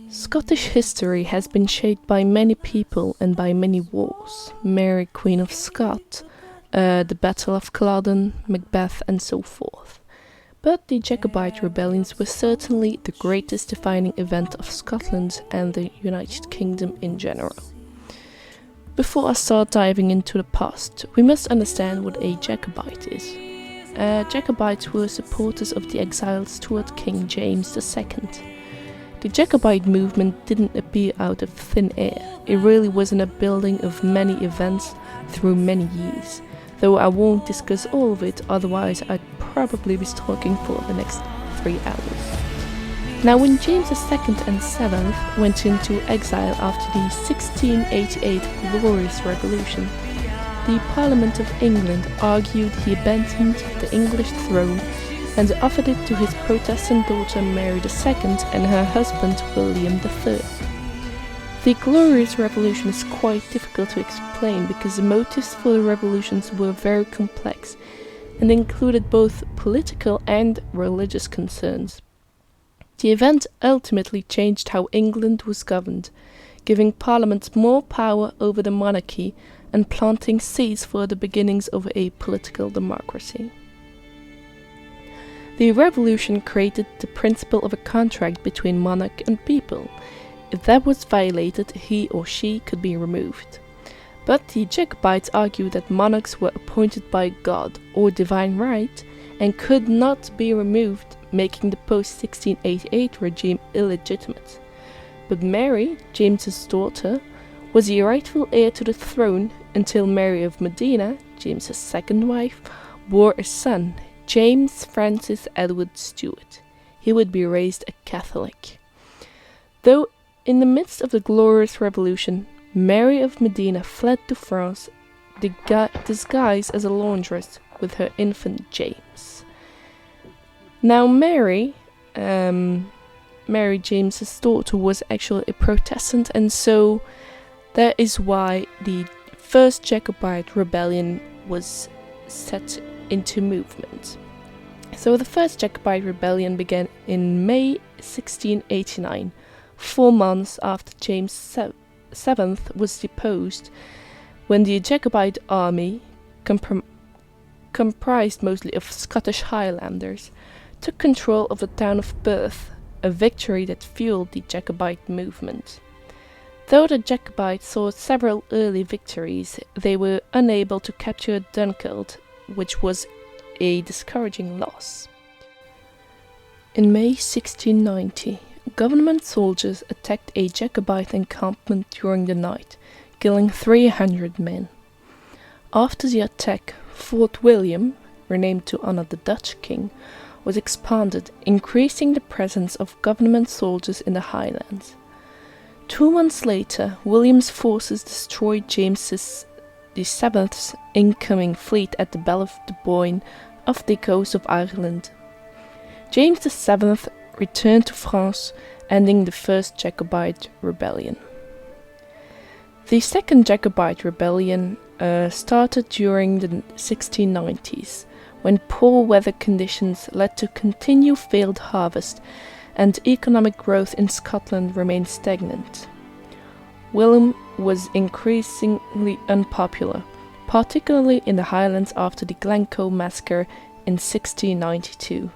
Scottish history has been shaped by many people and by many wars. Mary, Queen of Scots, the Battle of Culloden, Macbeth, and so forth. But the Jacobite rebellions were certainly the greatest defining event of Scotland and the United Kingdom in general. Before I start diving into the past, we must understand what a Jacobite is. Jacobites were supporters of the exiled Stuart King James II. The Jacobite movement didn't appear out of thin air. It really was in a building of many events through many years, though I won't discuss all of it, otherwise I'd probably be talking for the next 3 hours. Now, when James II and VII went into exile after the 1688 Glorious Revolution, the Parliament of England argued he abandoned the English throne and offered it to his Protestant daughter Mary II and her husband William III. The Glorious Revolution is quite difficult to explain because the motives for the revolutions were very complex and included both political and religious concerns. The event ultimately changed how England was governed, giving parliaments more power over the monarchy and planting seeds for the beginnings of a political democracy. The revolution created the principle of a contract between monarch and people. If that was violated, he or she could be removed. But the Jacobites argued that monarchs were appointed by God or divine right and could not be removed, making the post-1688 regime illegitimate. But Mary, James's daughter, was the rightful heir to the throne until Mary of Modena, James's second wife, bore a son, James Francis Edward Stuart. He would be raised a Catholic. Though in the midst of the Glorious Revolution, Mary of Modena fled to France, disguised as a laundress with her infant James. Now Mary, James's daughter, was actually a Protestant, and so that is why the first Jacobite rebellion was set into movement. So the first Jacobite rebellion began in May 1689, 4 months after James VII was deposed, when the Jacobite army, comprised mostly of Scottish Highlanders, took control of the town of Perth, a victory that fueled the Jacobite movement. Though the Jacobites saw several early victories, they were unable to capture Dunkeld, which was a discouraging loss. In May 1690, government soldiers attacked a Jacobite encampment during the night, killing 300 men. After the attack, Fort William, renamed to honor the Dutch king, was expanded, increasing the presence of government soldiers in the Highlands. 2 months later, William's forces destroyed James VII's incoming fleet at the Belle of the Boyne off the coast of Ireland. James VII returned to France, ending the first Jacobite rebellion. The second Jacobite rebellion started during the 1690s, when poor weather conditions led to continued failed harvest and economic growth in Scotland remained stagnant. William was increasingly unpopular, particularly in the Highlands after the Glencoe massacre in 1692.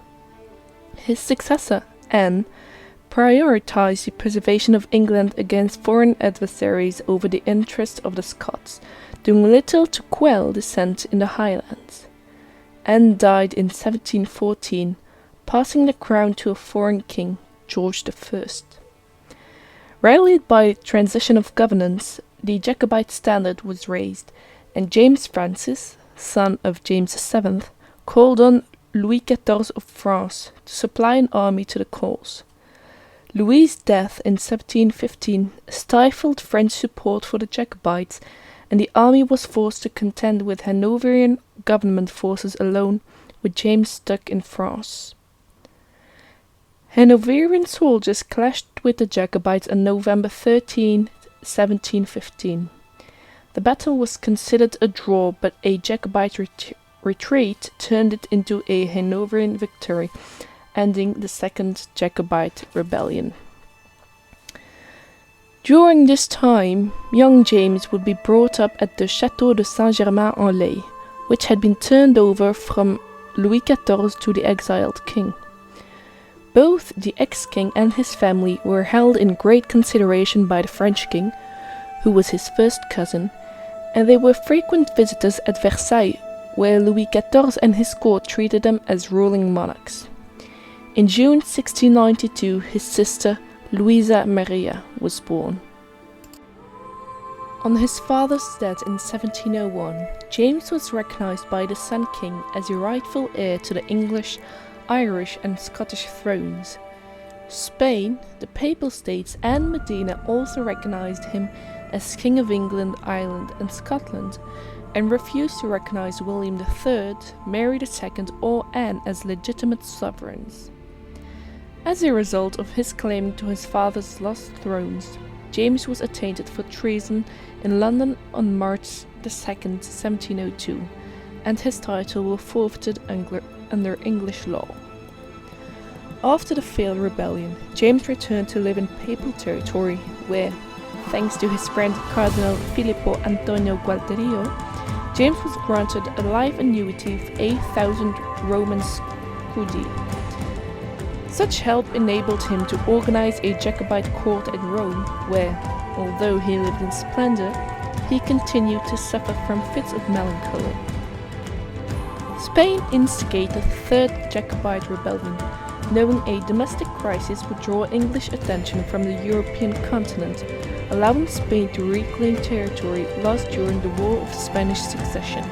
His successor, Anne, prioritized the preservation of England against foreign adversaries over the interests of the Scots, doing little to quell dissent in the Highlands. Anne died in 1714, passing the crown to a foreign king, George I. Rallied by transition of governance, the Jacobite standard was raised, and James Francis, son of James VII, called on Louis XIV of France to supply an army to the cause. Louis's death in 1715 stifled French support for the Jacobites, and the army was forced to contend with Hanoverian government forces alone, with James stuck in France. Hanoverian soldiers clashed with the Jacobites on November 13, 1715. The battle was considered a draw, but a Jacobite retreat turned it into a Hanoverian victory, ending the Second Jacobite Rebellion. During this time, young James would be brought up at the Château de Saint-Germain-en-Laye, which had been turned over from Louis XIV to the exiled king. Both the ex-king and his family were held in great consideration by the French king, who was his first cousin, and they were frequent visitors at Versailles, where Louis XIV and his court treated them as ruling monarchs. In June 1692, his sister, Louisa Maria, was born. On his father's death in 1701, James was recognized by the Sun King as the rightful heir to the English, Irish and Scottish thrones. Spain, the Papal States and Medina also recognized him as King of England, Ireland and Scotland, and refused to recognize William III, Mary II or Anne as legitimate sovereigns. As a result of his claiming to his father's lost thrones, James was attainted for treason in London on March 2, 1702, and his title was forfeited under English law. After the failed rebellion, James returned to live in papal territory where, thanks to his friend Cardinal Filippo Antonio Gualterio, James was granted a life annuity of 8,000 Roman scudi. Such help enabled him to organize a Jacobite court in Rome, where, although he lived in splendor, he continued to suffer from fits of melancholy. Spain instigated the Third Jacobite Rebellion, knowing a domestic crisis would draw English attention from the European continent, allowing Spain to reclaim territory lost during the War of Spanish Succession.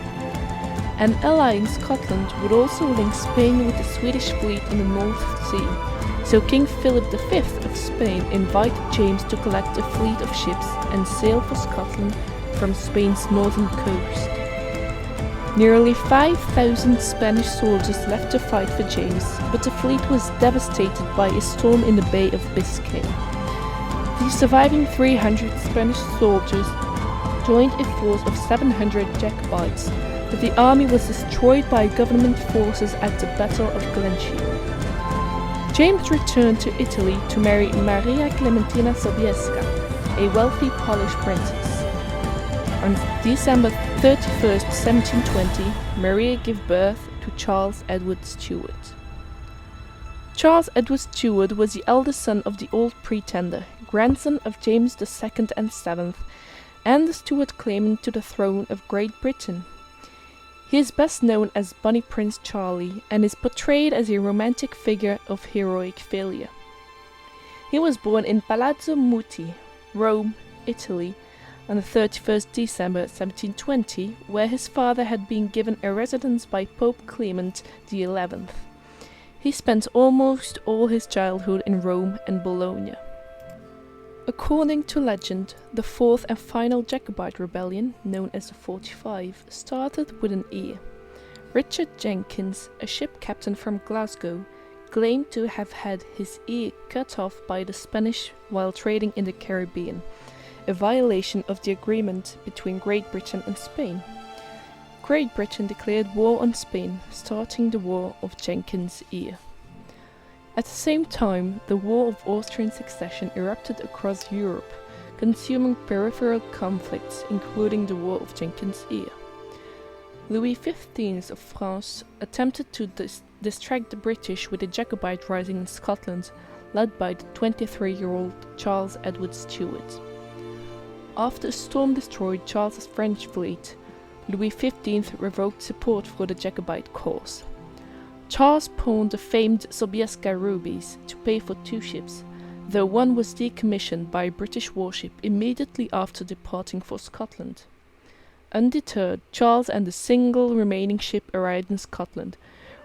An ally in Scotland would also link Spain with the Swedish fleet in the North Sea, so King Philip V of Spain invited James to collect a fleet of ships and sail for Scotland from Spain's northern coast. Nearly 5,000 Spanish soldiers left to fight for James, but the fleet was devastated by a storm in the Bay of Biscay. The surviving 300 Spanish soldiers joined a force of 700 Jacobites, but the army was destroyed by government forces at the Battle of Glenshire. James returned to Italy to marry Maria Clementina Sobieska, a wealthy Polish princess. On December 31, 1720, Maria gave birth to Charles Edward Stuart. Charles Edward Stuart was the eldest son of the Old Pretender, grandson of James II and VII, and the Stuart claimant to the throne of Great Britain. He is best known as Bonnie Prince Charlie and is portrayed as a romantic figure of heroic failure. He was born in Palazzo Muti, Rome, Italy, on the 31st December 1720, where his father had been given a residence by Pope Clement XI. He spent almost all his childhood in Rome and Bologna. According to legend, the fourth and final Jacobite rebellion, known as the 45, started with an ear. Richard Jenkins, a ship captain from Glasgow, claimed to have had his ear cut off by the Spanish while trading in the Caribbean, a violation of the agreement between Great Britain and Spain. Great Britain declared war on Spain, starting the War of Jenkins' ear. At the same time, the War of Austrian Succession erupted across Europe, consuming peripheral conflicts, including the War of Jenkins' ear. Louis XV of France attempted to distract the British with a Jacobite rising in Scotland, led by the 23-year-old Charles Edward Stuart. After a storm destroyed Charles's French fleet, Louis XV revoked support for the Jacobite cause. Charles pawned the famed Sobieska rubies to pay for 2 ships, though one was decommissioned by a British warship immediately after departing for Scotland. Undeterred, Charles and the single remaining ship arrived in Scotland,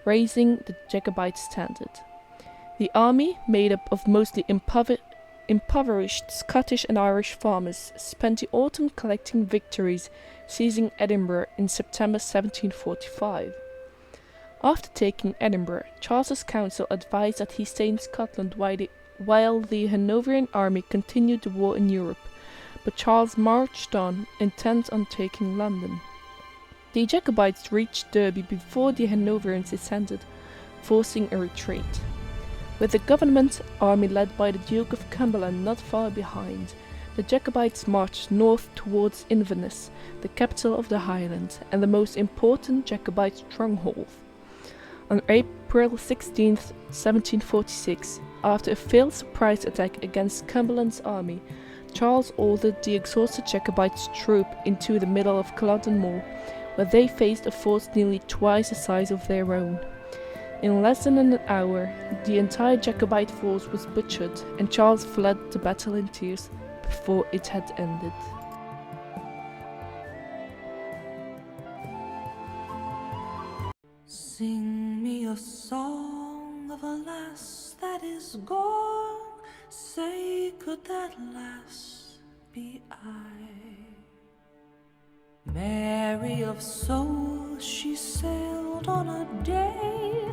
raising the Jacobite standard. The army, made up of mostly impoverished Scottish and Irish farmers, spent the autumn collecting victories, seizing Edinburgh in September 1745. After taking Edinburgh, Charles's council advised that he stay in Scotland while the Hanoverian army continued the war in Europe, but Charles marched on, intent on taking London. The Jacobites reached Derby before the Hanoverians descended, forcing a retreat. With the government army led by the Duke of Cumberland not far behind, The Jacobites marched north towards Inverness, the capital of the Highlands and the most important Jacobite stronghold. On April 16, 1746, after a failed surprise attack against Cumberland's army, Charles ordered the exhausted Jacobite troop into the middle of Culloden Moor, where they faced a force nearly twice the size of their own. In less than an hour, the entire Jacobite force was butchered, and Charles fled the battle in tears before it had ended. Sing me a song of a lass that is gone. Say, could that lass be I? Mary of soul, she sailed on a day